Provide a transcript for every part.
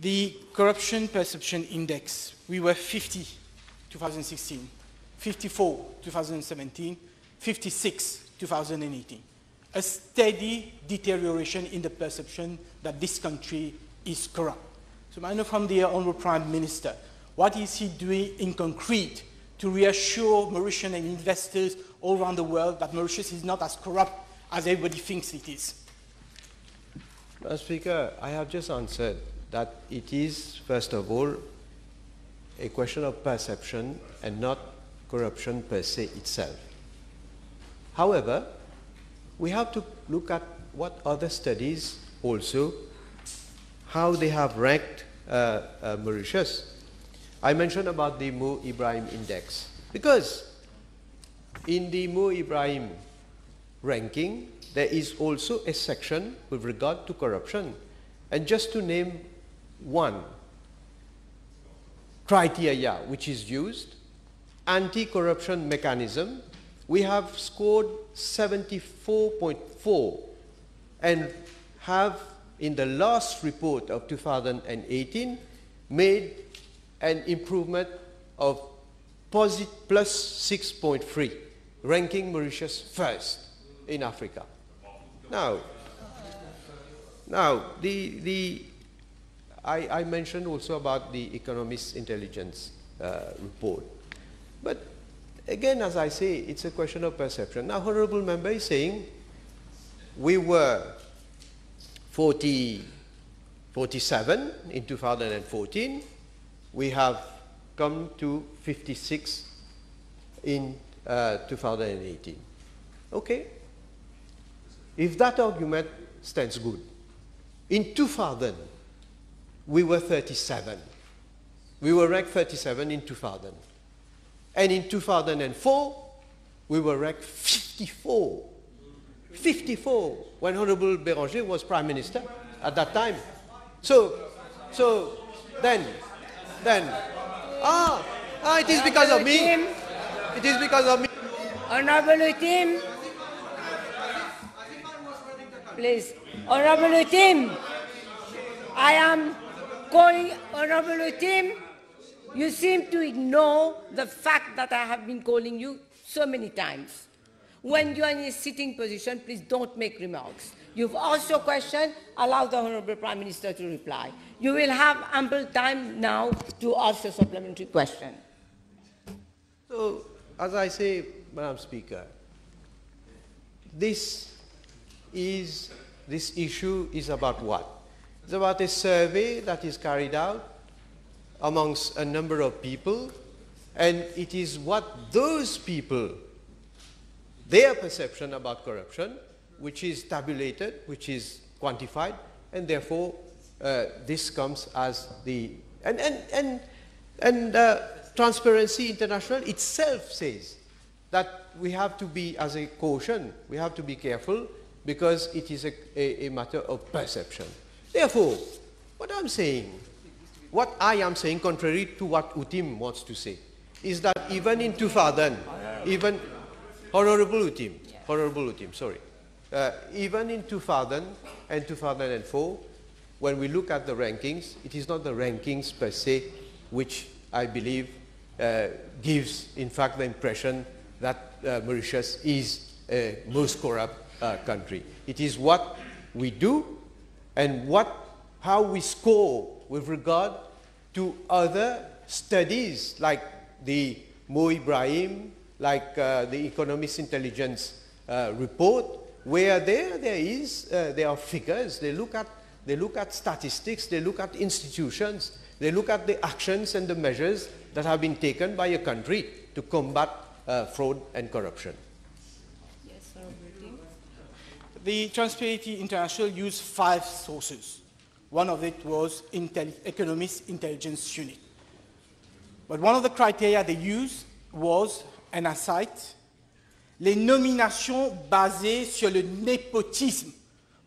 The corruption perception index, we were 50, 2016, 54, 2017, 56, 2018. A steady deterioration in the perception that this country is corrupt. So I know from the Honourable Prime Minister, what is he doing in concrete to reassure Mauritian and investors all around the world that Mauritius is not as corrupt as everybody thinks it is? Mr. Speaker, I have just answered that it is, first of all, a question of perception and not corruption per se itself. However, we have to look at what other studies also, how they have ranked Mauritius. I mentioned about the Mo Ibrahim Index, because in the Mo Ibrahim ranking, there is also a section with regard to corruption. And just to name one criteria which is used, anti-corruption mechanism, we have scored 74.4 and have, in the last report of 2018, made an improvement of plus 6.3, ranking Mauritius first in Africa. Now I mentioned also about the Economist Intelligence report. But again, as I say, it's a question of perception. Now, Honourable Member is saying we were 47 in 2014. We have come to 56 in 2018. Okay. If that argument stands good, in 2000, we were 37. We were ranked 37 in 2000. And in 2004, we were ranked 54. 54, when Honorable Béranger was Prime Minister at that time. So then, it is because of me. It is because of me. Honorable Uteem. Please. Honorable Uteem, I am calling Honorable Uteem. You seem to ignore the fact that I have been calling you so many times. When you are in a sitting position, please don't make remarks. You've asked your question, allow the Honorable Prime Minister to reply. You will have ample time now to ask a supplementary question. So, as I say, Madam Speaker, this issue is about what? It's about a survey that is carried out amongst a number of people, and it is what those people, their perception about corruption, which is tabulated, which is quantified, and therefore this comes as the Transparency International itself says that we have to be, as a caution, we have to be careful because it is a matter of perception. Therefore, what I am saying, contrary to what Uteem wants to say, is that even in 2000, even Honorable Uteem, sorry, even in 2000 and 2004, when we look at the rankings, it is not the rankings per se which I believe gives, in fact, the impression that Mauritius is a most corrupt country. It is what we do and how we score with regard to other studies like the Mo Ibrahim, like the Economist Intelligence report, where there are figures. They look at statistics. They look at institutions. They look at the actions and the measures that have been taken by a country to combat fraud and corruption. Yes, sir. The Transparency International used 5 sources. One of it was Economist Intelligence Unit. But one of the criteria they used was, and I cite, les nominations basées sur le népotisme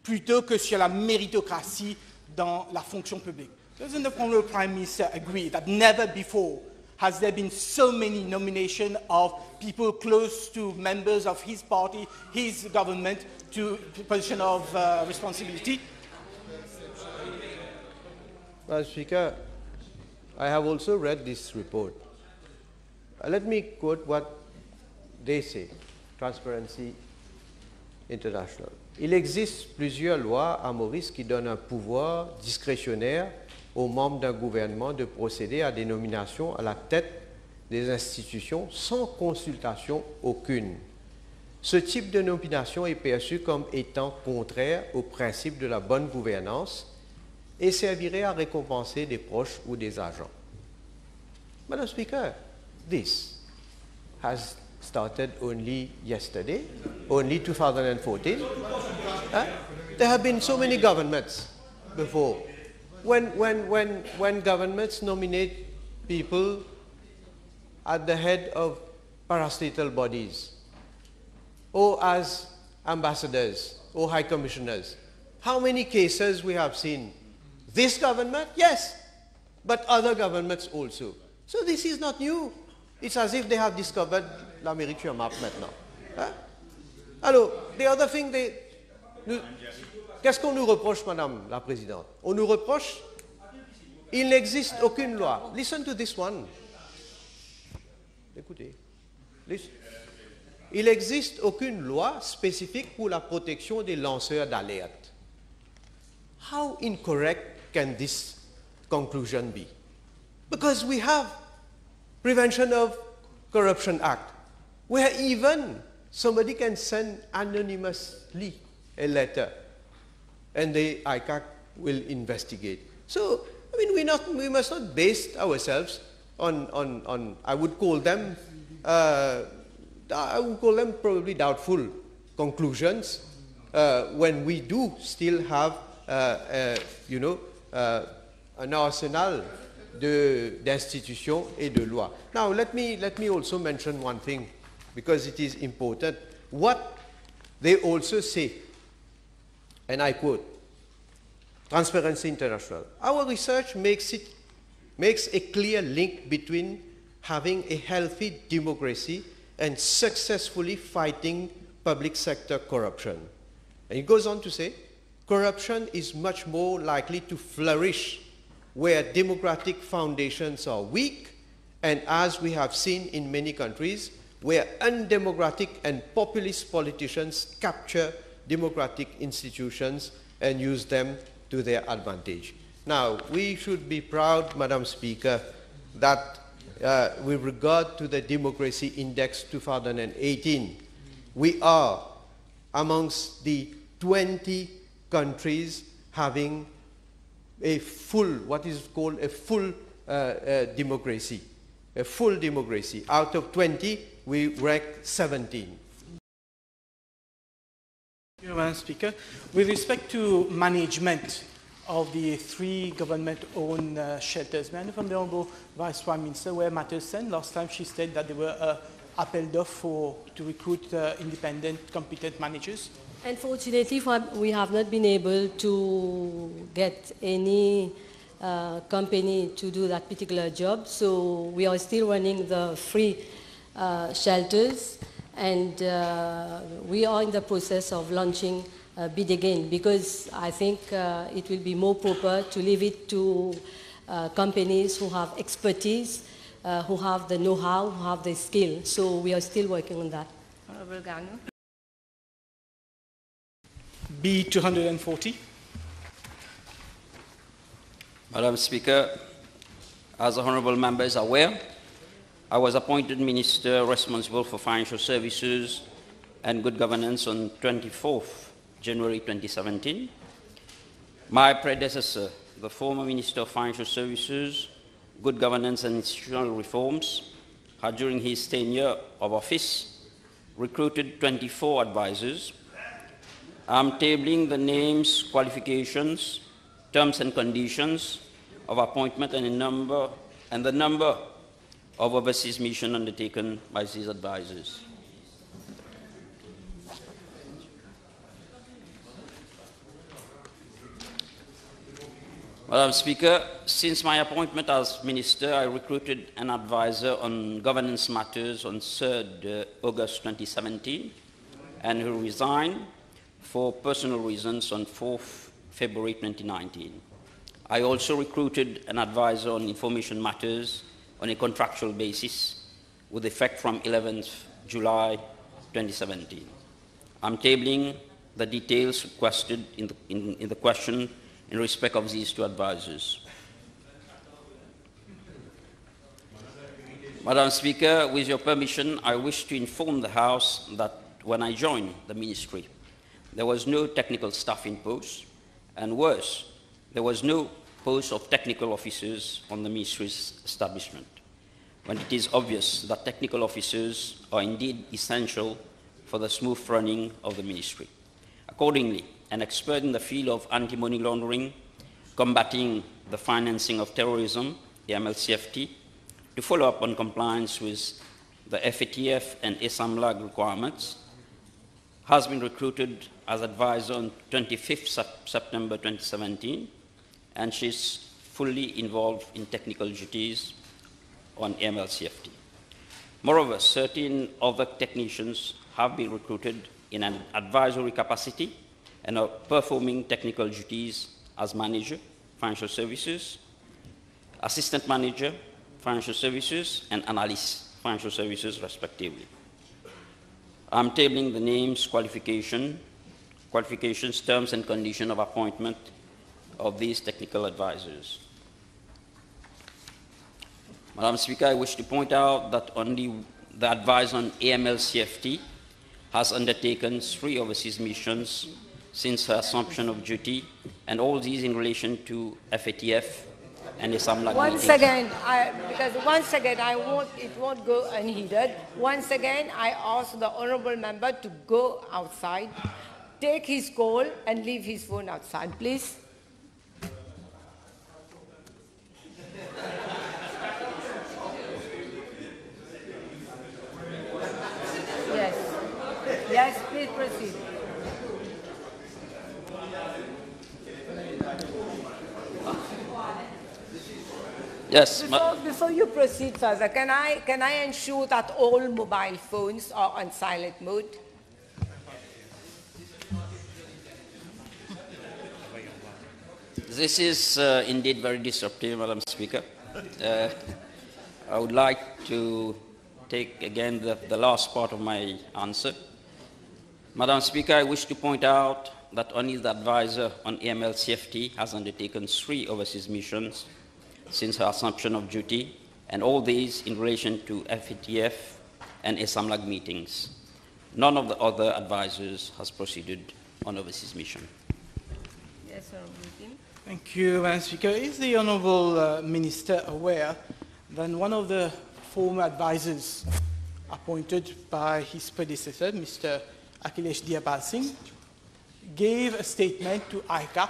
plutôt que sur la méritocratie dans la fonction publique. Doesn't the former Prime Minister agree that never before has there been so many nominations of people close to members of his party, his government, to position of responsibility? Madam Speaker, I have also read this report. Let me quote what they say, Transparency International. Il existe plusieurs lois à Maurice qui donnent un pouvoir discrétionnaire aux membres d'un gouvernement de procéder à des nominations à la tête des institutions sans consultation aucune. Ce type de nomination est perçu comme étant contraire au principe de la bonne gouvernance et servirait à récompenser des proches ou des agents. Madam Speaker, this has started only yesterday, only 2014. There have been so many governments before. When governments nominate people at the head of parastatal bodies, or as ambassadors, or high commissioners, how many cases we have seen? This government, yes, but other governments also. So this is not new. It's as if they have discovered l'Amérique sur map maintenant. Hein? Alors, the other thing, qu'est-ce qu'on nous reproche, Madame la Présidente? On nous reproche, il n'existe aucune loi. Listen to this one. Écoutez. Listen. Il n'existe aucune loi spécifique pour la protection des lanceurs d'alerte. How incorrect can this conclusion be? Because we have Prevention of Corruption Act, where even somebody can send anonymously a letter and the ICAC will investigate. So, I mean, we must not base ourselves on I would call them probably doubtful conclusions when we do still have, an arsenal d'institutions et de lois. Now, let me also mention one thing, because it is important. What they also say, and I quote, Transparency International, our research makes a clear link between having a healthy democracy and successfully fighting public sector corruption. And it goes on to say, corruption is much more likely to flourish where democratic foundations are weak, and as we have seen in many countries, where undemocratic and populist politicians capture democratic institutions and use them to their advantage. Now, we should be proud, Madam Speaker, that with regard to the Democracy Index 2018, we are amongst the 20 countries having a full, what is called a full democracy. A full democracy. Out of 20, we rank 17. Thank you, Madam Speaker. With respect to management of the 3 government-owned shelters, may I know from the Honourable Vice Prime Minister where matters stand? Last time she said that there were appel d'offres to recruit independent, competent managers. Unfortunately, we have not been able to get any company to do that particular job, so we are still running the free shelters, and we are in the process of launching a bid again, because I think it will be more proper to leave it to companies who have expertise, who have the know-how, who have the skill. So we are still working on that. Honourable Gano. B240. Madam Speaker, as the honourable member is aware, I was appointed Minister responsible for Financial Services and Good Governance on 24th January 2017. My predecessor, the former Minister of Financial Services, Good Governance and Institutional Reforms, had during his tenure of office recruited 24 advisors. I'm tabling the names, qualifications, terms and conditions of appointment and the number of overseas missions undertaken by these advisors. Madam Speaker, since my appointment as Minister, I recruited an advisor on governance matters on 3rd August 2017, and who resigned for personal reasons on 4th February 2019. I also recruited an advisor on information matters on a contractual basis with effect from 11th July 2017. I'm tabling the details requested in the question in respect of these two advisors. Madam Speaker, with your permission, I wish to inform the House that when I joined the ministry, there was no technical staff in post, and worse, there was no post of technical officers on the ministry's establishment, when it is obvious that technical officers are indeed essential for the smooth running of the ministry. Accordingly, an expert in the field of anti-money laundering, combating the financing of terrorism, the MLCFT, to follow up on compliance with the FATF and ASAMLAG requirements, has been recruited as advisor on 25th September 2017, and she's fully involved in technical duties on MLCFT. Moreover, certain other technicians have been recruited in an advisory capacity and are performing technical duties as manager, financial services, assistant manager, financial services, and analyst, financial services, respectively. I'm tabling the names, qualifications, terms, and conditions of appointment of these technical advisors. Madam Speaker, I wish to point out that only the advisor on AML-CFT has undertaken 3 overseas missions since her assumption of duty, and all these in relation to FATF and the SAMLAG Once again, it won't go unheeded. Once again, I ask the honourable member to go outside, take his call, and leave his phone outside, please. Yes. Yes, please proceed. Yes. Before you proceed further, can I ensure that all mobile phones are on silent mode? This is indeed very disruptive, Madam Speaker. I would like to take again the last part of my answer. Madam Speaker, I wish to point out that only the advisor on AML-CFT has undertaken 3 overseas missions since her assumption of duty, and all these in relation to FATF and ASAMLAG meetings. None of the other advisors has proceeded on overseas mission. Yes, Honourable Uteem. Thank you, Madam Speaker. Is the Honourable Minister aware that one of the former advisors appointed by his predecessor, Mr. Akhilesh Diapal Singh, gave a statement to ICAC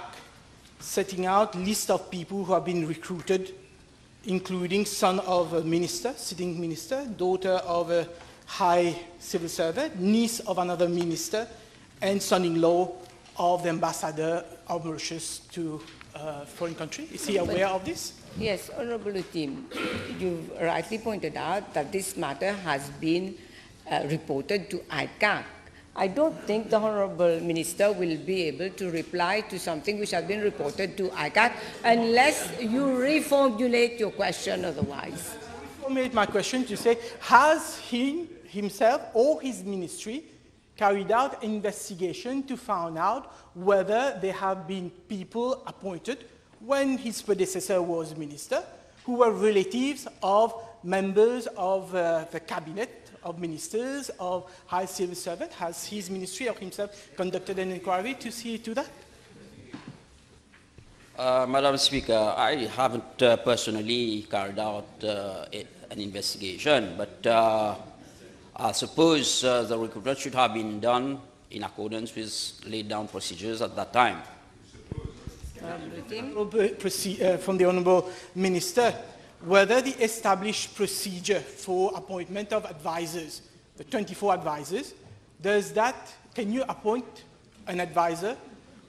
setting out a list of people who have been recruited, including son of a minister, sitting minister, daughter of a high civil servant, niece of another minister, and son-in-law of the ambassador of Mauritius to a foreign country? Is he aware of this? Yes, Honourable Uteem, you rightly pointed out that this matter has been reported to ICAC. I don't think the Honourable Minister will be able to reply to something which has been reported to ICAC unless you reformulate your question otherwise. Reformulate my question to say, has he himself or his ministry carried out an investigation to find out whether there have been people appointed when his predecessor was minister who were relatives of members of the cabinet, of ministers, of high civil servants? Has his ministry or himself conducted an inquiry to see to that? Madam Speaker, I haven't personally carried out an investigation, but I suppose the recruitment should have been done in accordance with laid down procedures at that time. From the Honourable Minister, whether the established procedure for appointment of advisors, the 24 advisors, can you appoint an advisor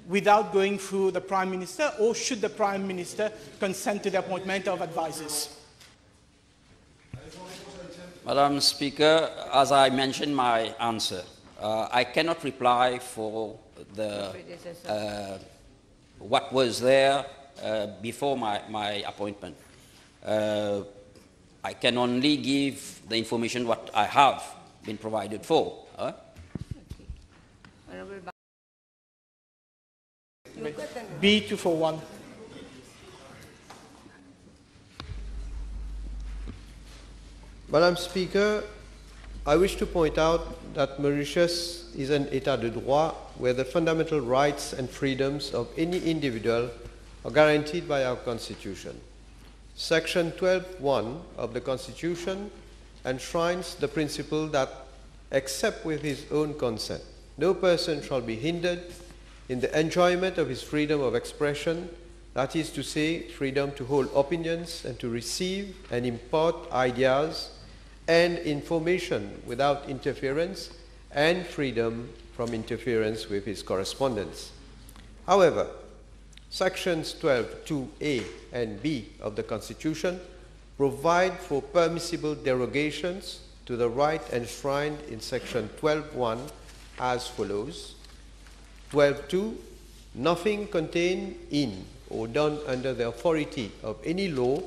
without going through the Prime Minister, or should the Prime Minister consent to the appointment of advisors? Madam Speaker, as I mentioned in my answer, I cannot reply for the what was there before my appointment. I can only give the information what I have been provided for. B241. Madam Speaker, I wish to point out that Mauritius is an état de droit where the fundamental rights and freedoms of any individual are guaranteed by our Constitution. Section 12(1) of the Constitution enshrines the principle that, except with his own consent, no person shall be hindered in the enjoyment of his freedom of expression, that is to say, freedom to hold opinions and to receive and impart ideas and information without interference, and freedom from interference with his correspondence. However, Sections 12(2)(a) and (b) of the Constitution provide for permissible derogations to the right enshrined in Section 12(1) as follows. 12(2), nothing contained in or done under the authority of any law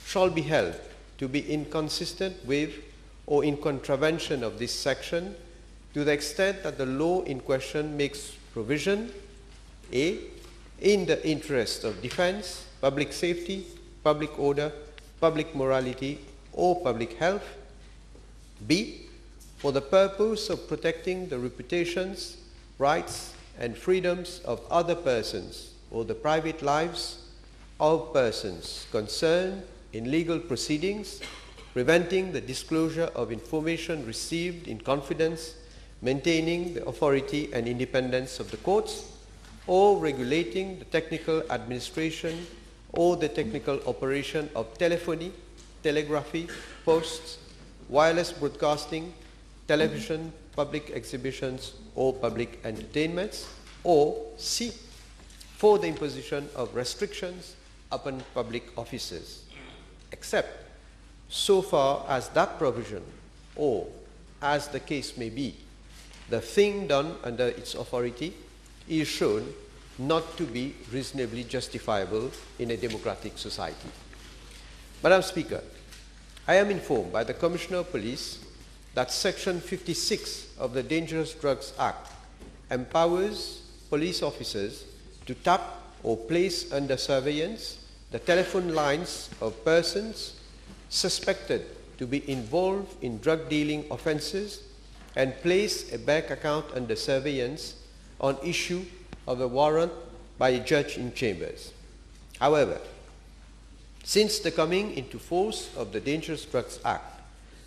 shall be held to be inconsistent with or in contravention of this section to the extent that the law in question makes provision, A, in the interest of defense, public safety, public order, public morality, or public health, B, for the purpose of protecting the reputations, rights, and freedoms of other persons or the private lives of persons concerned in legal proceedings, preventing the disclosure of information received in confidence, maintaining the authority and independence of the courts, or regulating the technical administration or the technical operation of telephony, telegraphy, posts, wireless broadcasting, television, public exhibitions, or public entertainments, or C, for the imposition of restrictions upon public offices, except so far as that provision, or as the case may be, the thing done under its authority is shown not to be reasonably justifiable in a democratic society. Madam Speaker, I am informed by the Commissioner of Police that Section 56 of the Dangerous Drugs Act empowers police officers to tap or place under surveillance the telephone lines of persons suspected to be involved in drug dealing offenses and place a bank account under surveillance on issue of a warrant by a judge in chambers. However, since the coming into force of the Dangerous Drugs Act,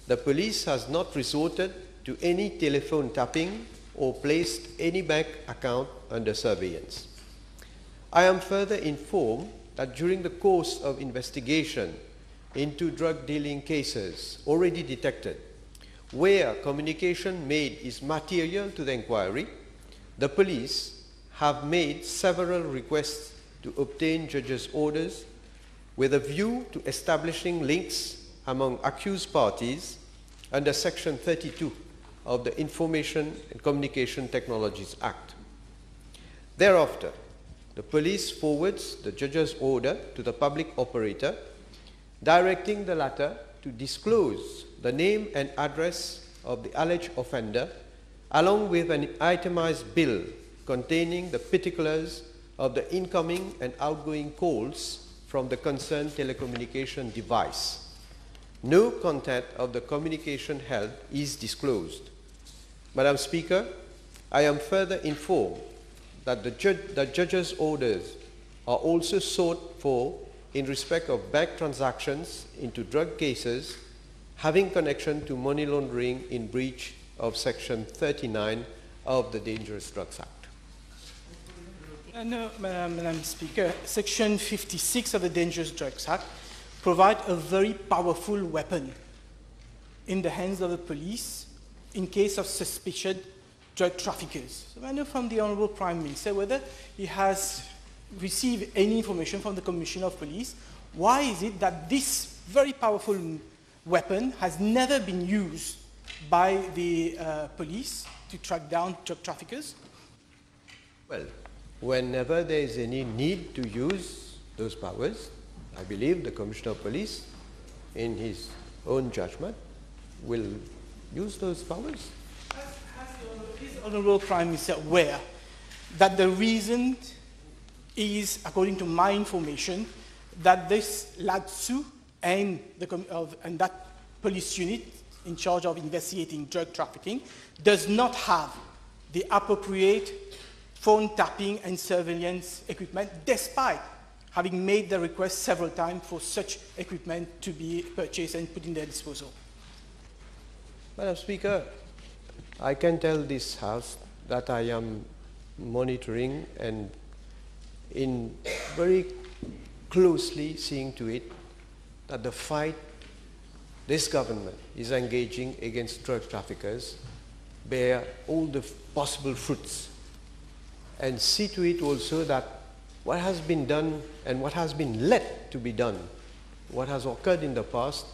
the police has not resorted to any telephone tapping or placed any bank account under surveillance. I am further informed that during the course of investigation into drug dealing cases already detected, where communication made is material to the inquiry, the police have made several requests to obtain judges' orders with a view to establishing links among accused parties under Section 32 of the Information and Communication Technologies Act. Thereafter, the police forwards the judge's order to the public operator, directing the latter to disclose the name and address of the alleged offender, along with an itemized bill containing the particulars of the incoming and outgoing calls from the concerned telecommunication device. No content of the communication held is disclosed. Madam Speaker, I am further informed that the judge's orders are also sought for in respect of bank transactions into drug cases having connection to money laundering in breach of Section 39 of the Dangerous Drugs Act. No, Madam Speaker, Section 56 of the Dangerous Drugs Act provides a very powerful weapon in the hands of the police in case of suspicious drug traffickers. So I know from the Honourable Prime Minister whether he has received any information from the Commissioner of Police. Why is it that this very powerful weapon has never been used by the police to track down drug traffickers? Well, whenever there is any need to use those powers. I believe the Commissioner of Police, in his own judgment, will use those powers. Is the Honourable Prime Minister aware that the reason is, according to my information, that this LADSU and that police unit in charge of investigating drug trafficking does not have the appropriate phone tapping and surveillance equipment, despite having made the request several times for such equipment to be purchased and put in their disposal? Madam Speaker, I can tell this House that I am monitoring and in very closely seeing to it that the fight this government is engaging against drug traffickers bear all the possible fruits, and see to it also that what has been done and what has been let to be done, what has occurred in the past,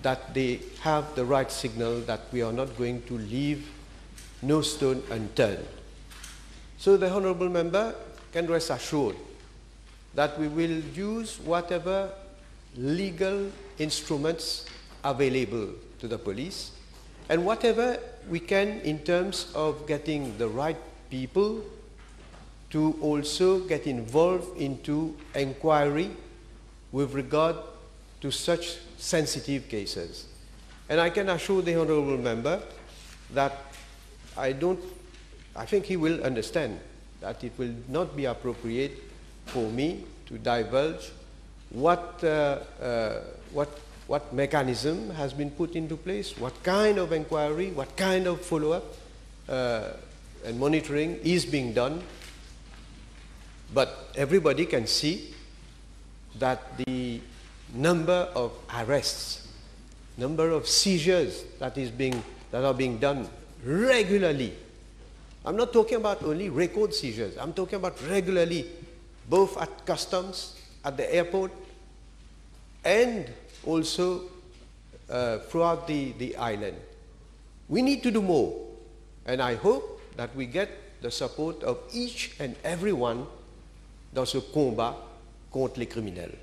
that they have the right signal that we are not going to leave no stone unturned. So the Honourable Member can rest assured that we will use whatever legal instruments available to the police and whatever we can in terms of getting the right people to also get involved into inquiry with regard to such sensitive cases. And I can assure the Honourable Member that I think he will understand that it will not be appropriate for me to divulge what mechanism has been put into place, what kind of inquiry, what kind of follow-up and monitoring is being done. But everybody can see that the number of arrests, number of seizures that are being done regularly. I'm not talking about only record seizures. I'm talking about regularly, both at customs, at the airport, and also throughout the island. We need to do more, and I hope that we get the support of each and everyone dans ce combat contre les criminels.